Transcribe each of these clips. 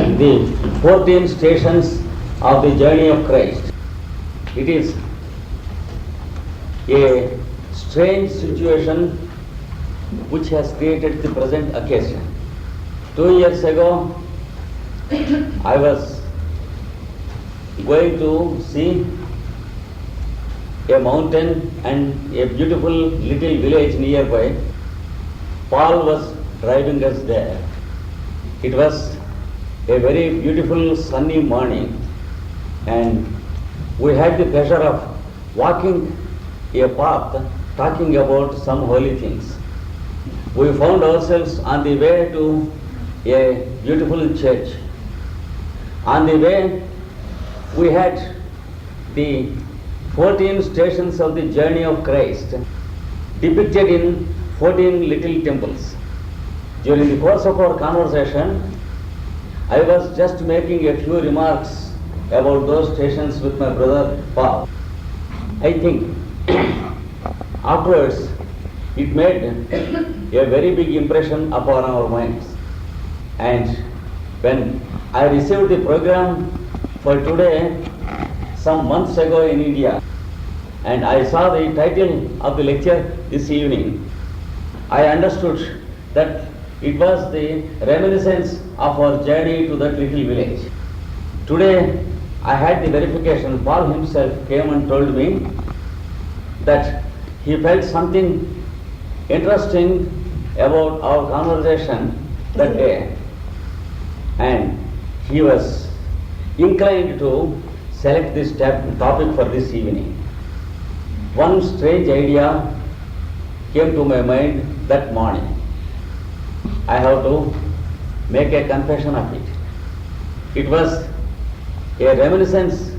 the 14 stations of the journey of Christ. It is a strange situation which has created the present occasion. 2 years ago, I was going to see a mountain and a beautiful little village nearby. Paul was driving us there. It was a very beautiful sunny morning, and we had the pleasure of walking a path talking about some holy things. We found ourselves on the way to a beautiful church. On the way, we had the 14 stations of the journey of Christ depicted in 14 little temples. During the course of our conversation, I was just making a few remarks about those stations with my brother Paul. I think afterwards it made a very big impression upon our minds. And when I received the program for today some months ago in India, and I saw the title of the lecture this evening, I understood that it was the reminiscence of our journey to that little village. Today, I had the verification. Paul himself came and told me that he felt something interesting about our conversation that day, and he was inclined to select this topic for this evening. One strange idea came to my mind that morning. I have to make a confession of it. It was a reminiscence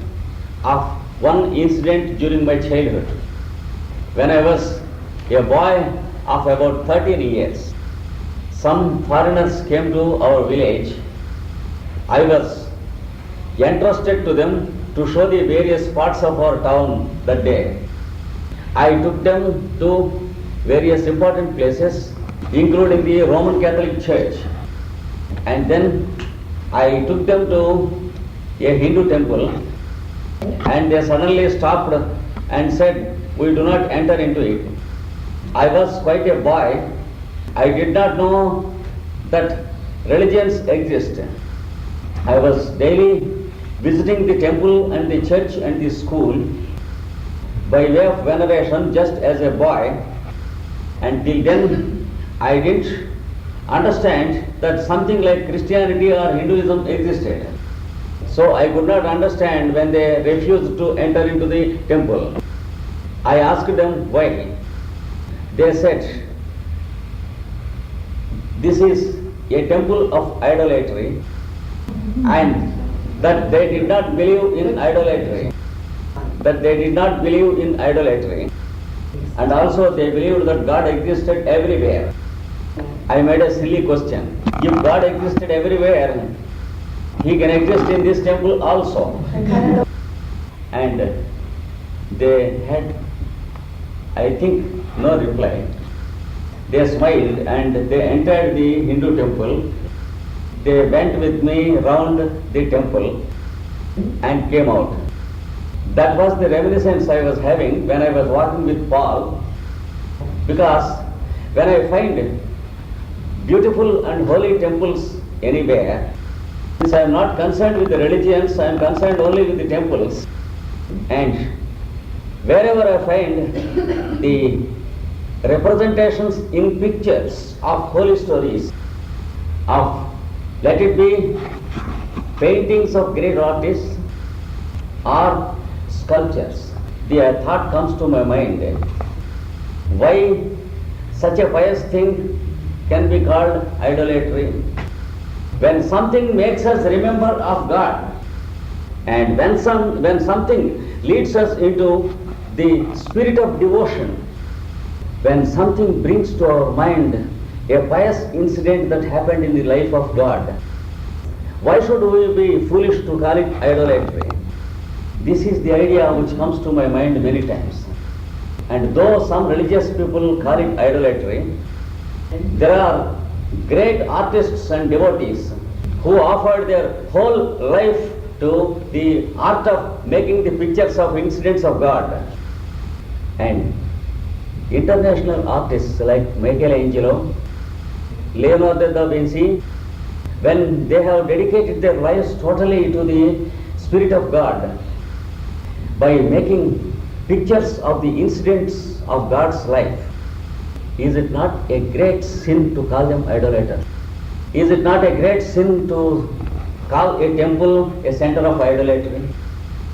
of one incident during my childhood. When I was a boy of about 13 years, some foreigners came to our village. I was entrusted to them to show the various parts of our town that day. I took them to various important places, including the Roman Catholic Church. And then I took them to a Hindu temple, and they suddenly stopped and said, "We do not enter into it." I was quite a boy. I did not know that religions exist. I was daily visiting the temple and the church and the school by way of veneration just as a boy. Until then, I didn't understand that something like Christianity or Hinduism existed. So I could not understand when they refused to enter into the temple. I asked them why. They said, "This is a temple of idolatry," and that they did not believe in idolatry. And also they believed that God existed everywhere. I made a silly question. If God existed everywhere, He can exist in this temple also. And they had, I think, no reply. They smiled and they entered the Hindu temple. They went with me round the temple and came out. That was the reminiscence I was having when I was walking with Paul, because when I find beautiful and holy temples anywhere, since I am not concerned with the religions, I am concerned only with the temples. And wherever I find the representations in pictures of holy stories, of, let it be paintings of great artists or sculptures, the thought comes to my mind, why such a pious thing can be called idolatry? When something makes us remember of God, and when something leads us into the spirit of devotion, when something brings to our mind a pious incident that happened in the life of God, why should we be foolish to call it idolatry? This is the idea which comes to my mind many times. And though some religious people call it idolatry, there are great artists and devotees who offered their whole life to the art of making the pictures of incidents of God. And international artists like Michelangelo, Leonardo da Vinci, when they have dedicated their lives totally to the Spirit of God by making pictures of the incidents of God's life, is it not a great sin to call them idolaters? Is it not a great sin to call a temple a center of idolatry?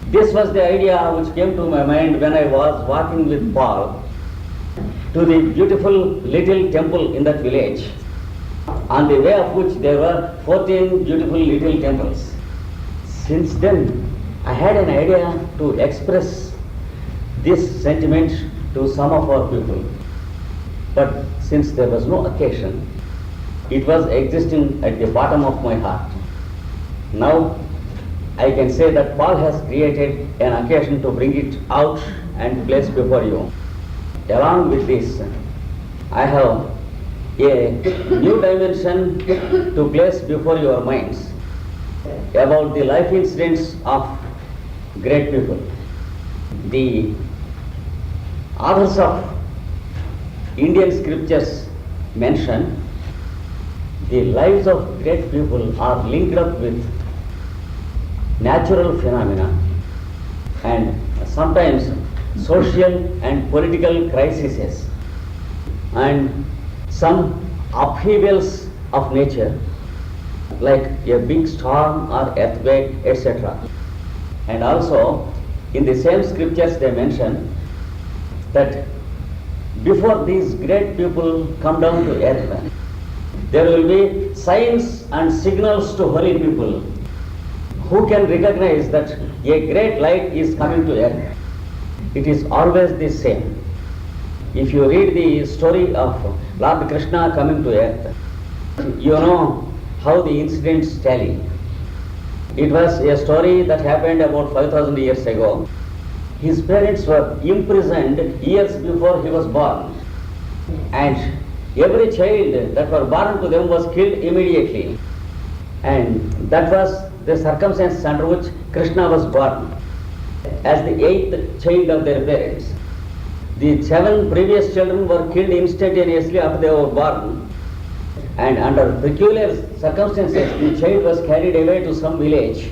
This was the idea which came to my mind when I was walking with Paul to the beautiful little temple in that village, on the way of which there were 14 beautiful little temples. Since then, I had an idea to express this sentiment to some of our people. But since there was no occasion, it was existing at the bottom of my heart. Now, I can say that Paul has created an occasion to bring it out and place before you. Along with this, I have a new dimension to place before your minds about the life incidents of great people. The authors of Indian scriptures mention the lives of great people are linked up with natural phenomena and sometimes social and political crises and some upheavals of nature like a big storm or earthquake, etc. And also in the same scriptures they mention that before these great people come down to earth, there will be signs and signals to holy people who can recognize that a great light is coming to earth. It is always the same. If you read the story of Lord Krishna coming to earth, you know how the incidents tally. It was a story that happened about 5,000 years ago. His parents were imprisoned years before he was born, and every child that was born to them was killed immediately. And that was the circumstances under which Krishna was born as the 8th child of their parents. The 7 previous children were killed instantaneously after they were born, and under peculiar circumstances the child was carried away to some village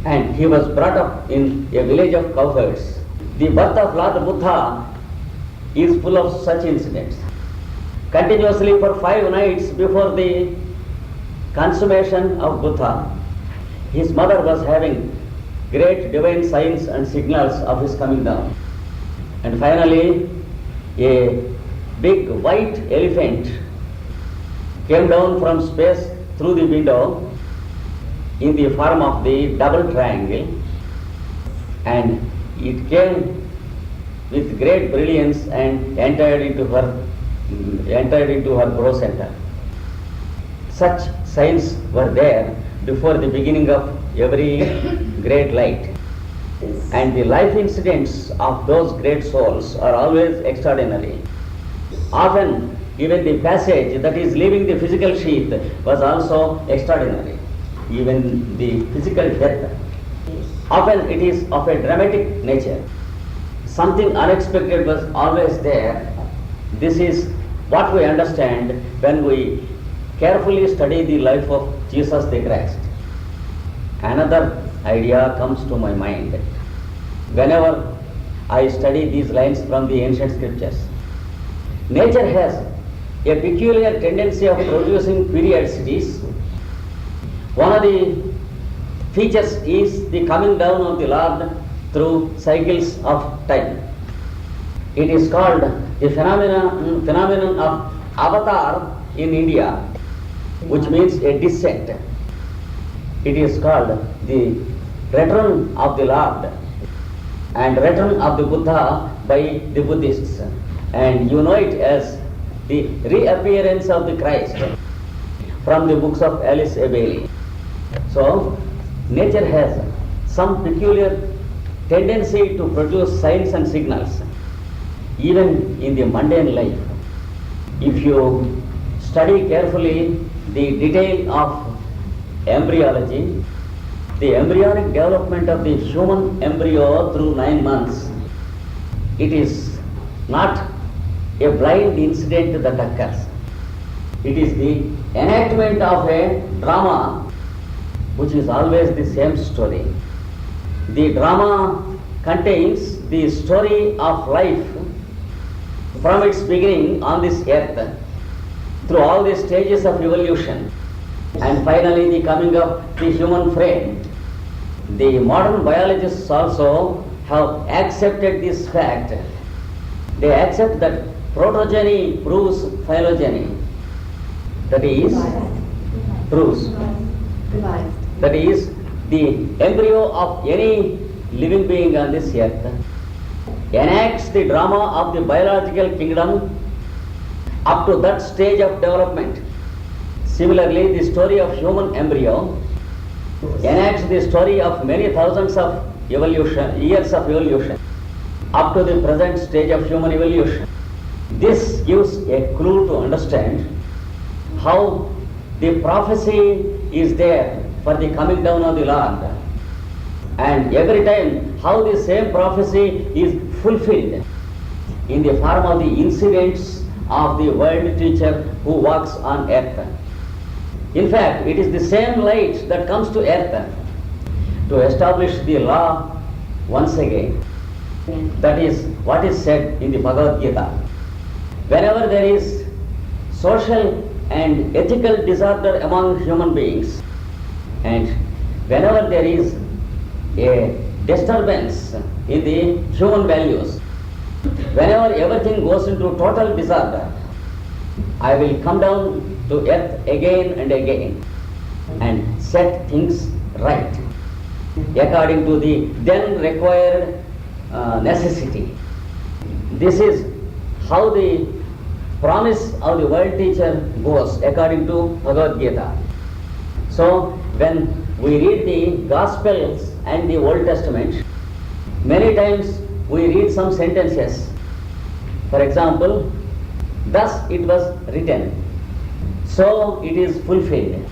and he was brought up in a village of cowherds. The birth of Lord Buddha is full of such incidents. Continuously for 5 nights before the consummation of Buddha, his mother was having great divine signs and signals of his coming down. And finally, a big white elephant came down from space through the window in the form of the double triangle, and it came with great brilliance and entered into her brow center. Such signs were there before the beginning of every great light. And the life incidents of those great souls are always extraordinary. Often even the passage that is leaving the physical sheath was also extraordinary. Even the physical death. Often it is of a dramatic nature. Something unexpected was always there. This is what we understand when we carefully study the life of Jesus the Christ. Another idea comes to my mind whenever I study these lines from the ancient scriptures. Nature has a peculiar tendency of producing periodicities. One of the features is the coming down of the Lord through cycles of time. It is called the phenomenon of avatar in India, which means a descent. It is called the return of the Lord and return of the Buddha by the Buddhists. And you know it as the reappearance of the Christ from the books of Alice A. Bailey. So, nature has some peculiar tendency to produce signs and signals, even in the mundane life. If you study carefully the detail of embryology, the embryonic development of the human embryo through 9 months, it is not a blind incident that occurs. It is the enactment of a drama which is always the same story. The drama contains the story of life from its beginning on this earth through all the stages of evolution and finally the coming of the human frame. The modern biologists also have accepted this fact. They accept that protogeny proves phylogeny. That is, that is, the embryo of any living being on this earth enacts the drama of the biological kingdom up to that stage of development. Similarly, the story of human embryo enacts the story of many thousands of years of evolution up to the present stage of human evolution. This gives a clue to understand how the prophecy is there for the coming down of the Lord, and every time how the same prophecy is fulfilled in the form of the incidents of the world teacher who walks on earth. In fact, it is the same light that comes to earth to establish the law once again. That is what is said in the Bhagavad Gita. Whenever there is social and ethical disorder among human beings, and whenever there is a disturbance in the human values, whenever everything goes into total disorder, I will come down to earth again and again and set things right according to the then required necessity. This is how the promise of the world teacher goes according to Bhagavad Gita. So when we read the Gospels and the Old Testament, many times we read some sentences. For example, thus it was written, so it is fulfilled.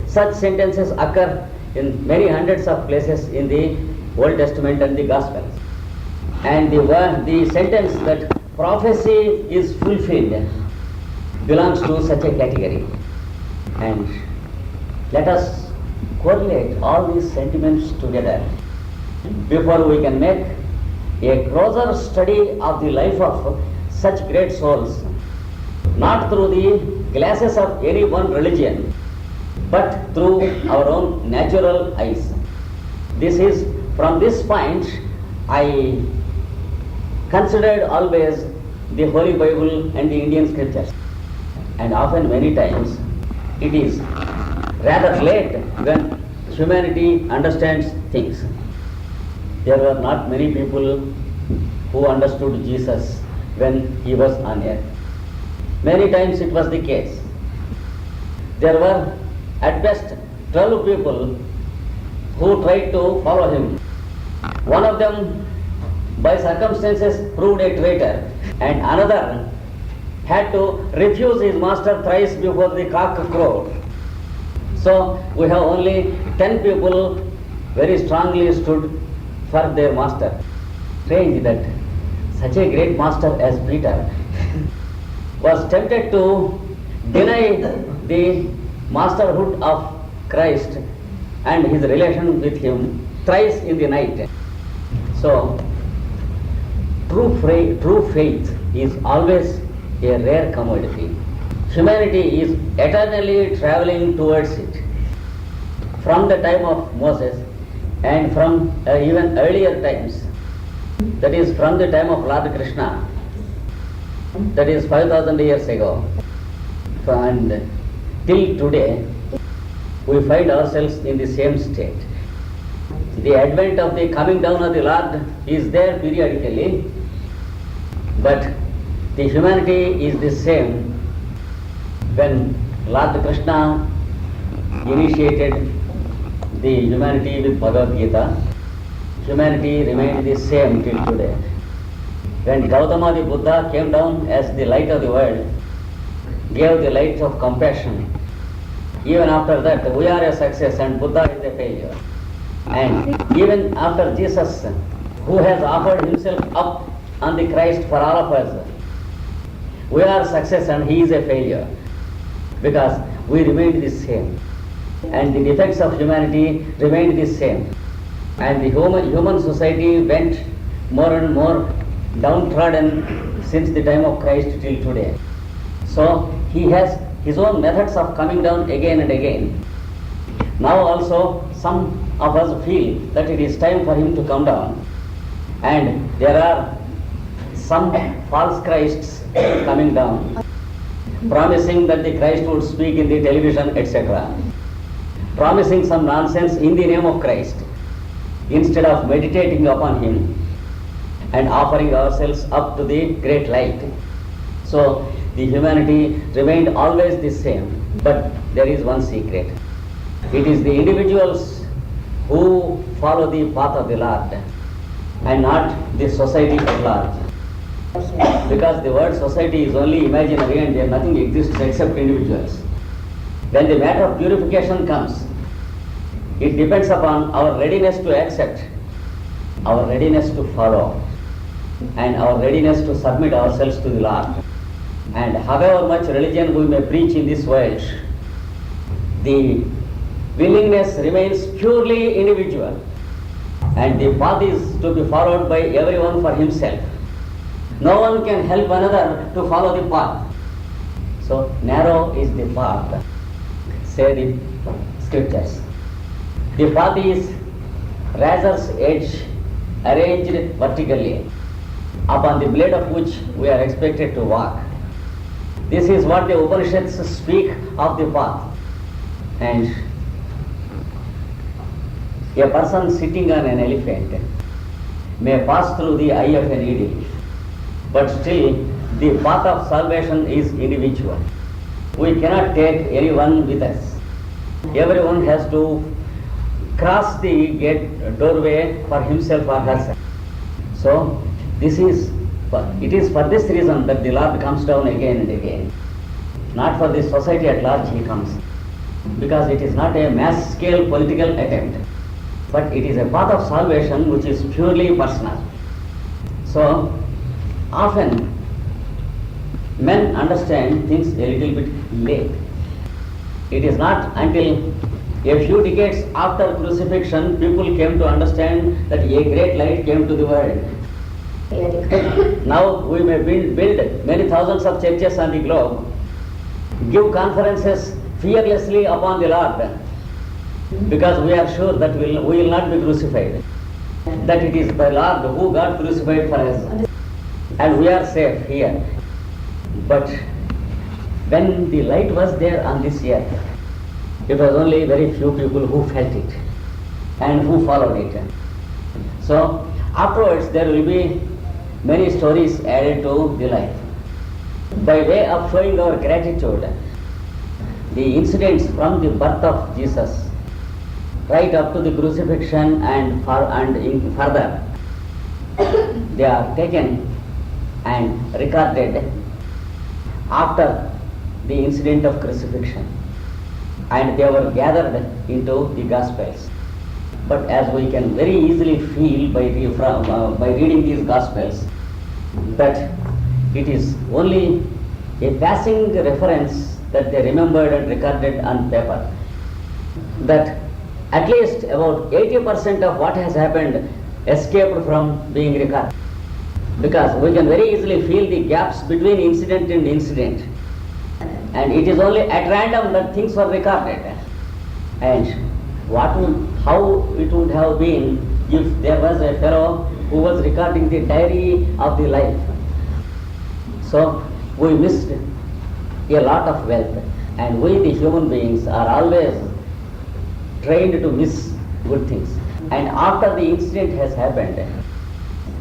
Such sentences occur in many hundreds of places in the Old Testament and the Gospels. And the sentence that prophecy is fulfilled belongs to such a category. And let us correlate all these sentiments together before we can make a closer study of the life of such great souls, not through the glasses of any one religion, but through our own natural eyes. This is, from this point, I considered always the Holy Bible and the Indian scriptures. And often, many times, it is rather late when humanity understands things. There were not many people who understood Jesus when he was on earth. Many times it was the case. There were at best 12 people who tried to follow him. One of them by circumstances proved a traitor, and another had to refuse his master thrice before the cock crowed. So we have only 10 people very strongly stood for their master. Strange that such a great master as Peter was tempted to deny the masterhood of Christ and his relation with him thrice in the night. So true faith is always a rare commodity. Humanity is eternally traveling towards it. From the time of Moses and from even earlier times, that is from the time of Lord Krishna, that is 5,000 years ago, and till today, we find ourselves in the same state. The advent of the coming down of the Lord is there periodically, but the humanity is the same. When Lord Krishna initiated the humanity with Bhagavad Gita, humanity remained the same till today. When Gautama the Buddha came down as the light of the world, gave the light of compassion Even after that, we are a success and Buddha is a failure. And even after Jesus, who has offered himself up on the Christ for all of us, we are success and he is a failure because we remained the same. And the defects of humanity remained the same. And the human society went more and more downtrodden since the time of Christ till today. So he has his own methods of coming down again and again. Now also some of us feel that it is time for him to come down. And there are some false Christs coming down, promising that the Christ would speak in the television, etc. Promising some nonsense in the name of Christ, instead of meditating upon him and offering ourselves up to the great light. So the humanity remained always the same, but there is one secret. It is the individuals who follow the path of the Lord and not the society at large. Because the word society is only imaginary and there nothing exists except individuals. When the matter of purification comes, it depends upon our readiness to accept, our readiness to follow, and our readiness to submit ourselves to the Lord. And however much religion we may preach in this world, the willingness remains purely individual, and the path is to be followed by everyone for himself. No one can help another to follow the path. So narrow is the path, say the scriptures. The path is razor's edge arranged vertically, upon the blade of which we are expected to walk. This is what the Upanishads speak of the path. And a person sitting on an elephant may pass through the eye of a needle, but still the path of salvation is individual. We cannot take anyone with us. Everyone has to cross the doorway for himself or herself. So it is for this reason that the Lord comes down again and again. Not for the society at large he comes, because it is not a mass scale political attempt, but it is a path of salvation which is purely personal. So often men understand things a little bit late. It is not until a few decades after crucifixion people came to understand that a great light came to the world. Now we may build many thousands of churches on the globe, give conferences fearlessly upon the Lord, because we are sure that we will not be crucified, that it is the Lord who got crucified for us, and we are safe here. But when the light was there on this earth, it was only very few people who felt it and who followed it. So afterwards there will be many stories added to the life. By way of showing our gratitude, the incidents from the birth of Jesus right up to the crucifixion and further, they are taken and recorded after the incident of crucifixion, and they were gathered into the Gospels. But as we can very easily feel by reading these Gospels, that it is only a passing reference that they remembered and recorded on paper, that at least about 80% of what has happened escaped from being recorded, because we can very easily feel the gaps between incident and incident, and it is only at random that things were recorded. And how it would have been if there was a fellow who was recording the diary of the life. So we missed a lot of wealth, and we the human beings are always trained to miss good things. And after the incident has happened,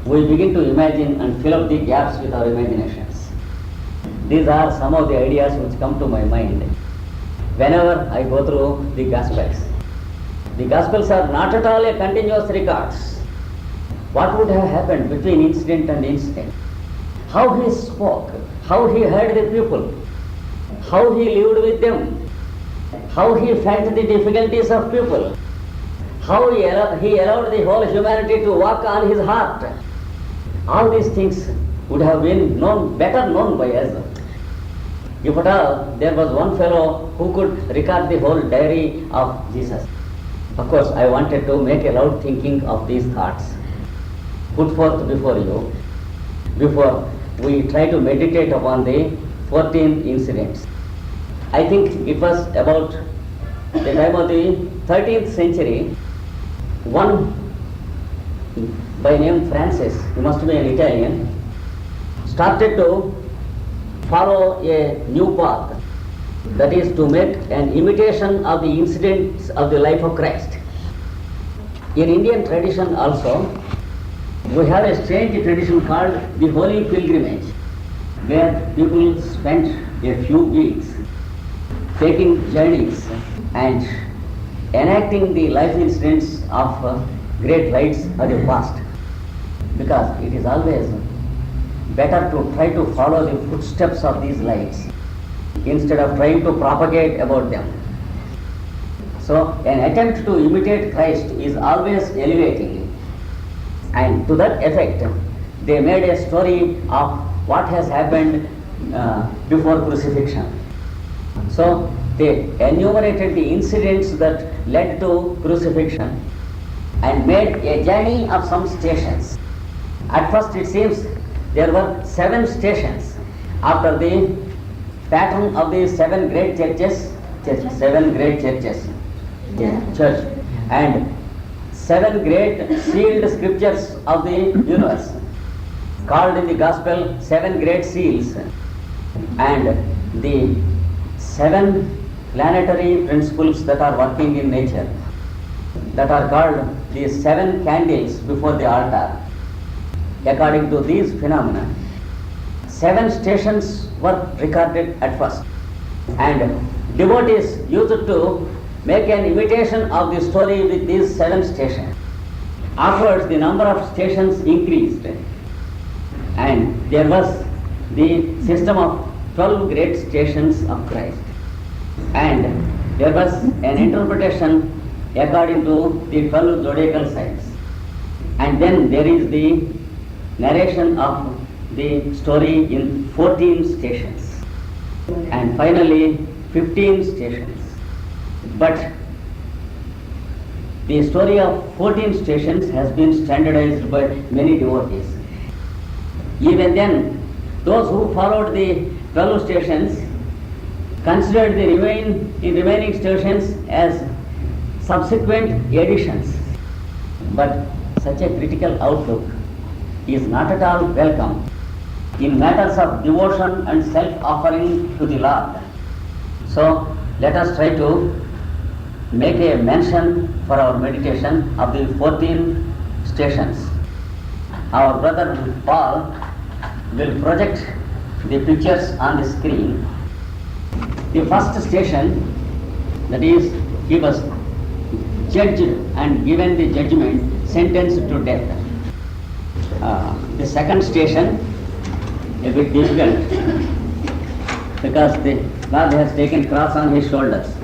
we begin to imagine and fill up the gaps with our imaginations. These are some of the ideas which come to my mind whenever I go through the Gospels. The Gospels are not at all a continuous records. What would have happened between incident and incident? How he spoke, how he heard the people, how he lived with them, how he felt the difficulties of people, how he allowed the whole humanity to walk on his heart. All these things would have been better known by us. If at all there was one fellow who could record the whole diary of Jesus. Of course, I wanted to make a loud thinking of these thoughts, put forth before you, before we try to meditate upon the 14 incidents. I think it was about the time of the 13th century, one by name Francis, he must be an Italian, started to follow a new path, that is to make an imitation of the incidents of the life of Christ. In Indian tradition also, we have a strange tradition called the Holy Pilgrimage, where people spend a few weeks taking journeys and enacting the life incidents of great lights of the past, because it is always better to try to follow the footsteps of these lights instead of trying to propagate about them. So an attempt to imitate Christ is always elevating, and to that effect they made a story of what has happened before crucifixion. So they enumerated the incidents that led to crucifixion and made a journey of some stations. At first it seems there were 7 stations after the pattern of the 7 great churches, church, and 7 great sealed scriptures of the universe, called in the gospel 7 great seals, and the 7 planetary principles that are working in nature, that are called the 7 candles before the altar. According to these phenomena, 7 stations were recorded at first, and devotees used to make an imitation of the story with these 7 stations. Afterwards, the number of stations increased, and there was the system of 12 great stations of Christ, and there was an interpretation according to the 12 zodiacal signs, and then there is the narration of the story in 14 stations, and finally 15 stations. But the story of 14 stations has been standardized by many devotees. Even then, those who followed the 12 stations considered the remaining stations as subsequent additions. But such a critical outlook is not at all welcome in matters of devotion and self-offering to the Lord. So let us try to make a mention for our meditation of the 14 stations. Our brother Paul will project the pictures on the screen. The first station, that is, he was judged and given the judgment, sentenced to death. The second station, a bit difficult, because the Lord has taken cross on his shoulders.